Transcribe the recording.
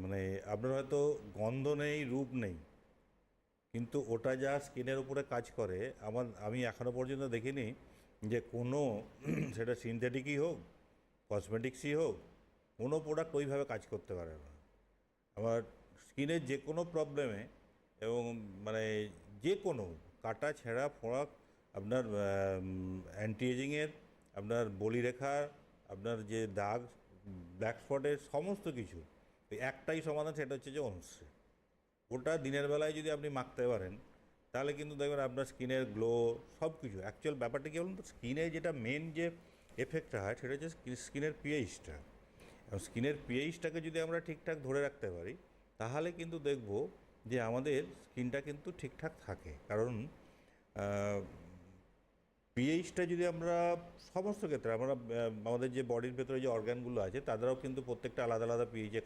মানে আপনার হয়তো গন্ধ নেই, রূপ নেই, কিন্তু ওটা যা স্কিনের উপরে কাজ করে, আমি এখনও পর্যন্ত দেখিনি যে কোনো সেটা সিনথেটিকই হোক, কসমেটিক্সই হোক, কোনো প্রোডাক্ট ওইভাবে কাজ করতে পারে না। আমার স্কিনের যে কোনো প্রবলেমে, এবং মানে যে কোনো কাটা ছেঁড়া ফোড়া, আপনার অ্যান্টি এজিংয়ের, আপনার বলিরেখার, আপনার যে দাগ, ব্ল্যাক স্পটের, সমস্ত কিছু ওই একটাই সমাধান, সেটা হচ্ছে যে অনুশ্রী। ওটা দিনের বেলায় যদি আপনি মাখতে পারেন, তাহলে কিন্তু দেখবেন আপনার স্কিনের গ্লো, সব কিছু। অ্যাকচুয়াল ব্যাপারটা কী বলুন তো, স্কিনে যেটা মেন যে এফেক্টটা হয় সেটা হচ্ছে স্কিনের পিএইচটা। স্কিনের পিএইচটাকে যদি আমরা ঠিকঠাক ধরে রাখতে পারি, তাহলে কিন্তু দেখব যে আমাদের স্কিনটা কিন্তু ঠিকঠাক থাকে। কারণ পিএইচটা যদি আমরা সমস্ত ক্ষেত্রে আমরা আমাদের যে বডির ভেতরে যে অর্গানগুলো আছে, তাদেরও কিন্তু প্রত্যেকটা আলাদা আলাদা পিএইচে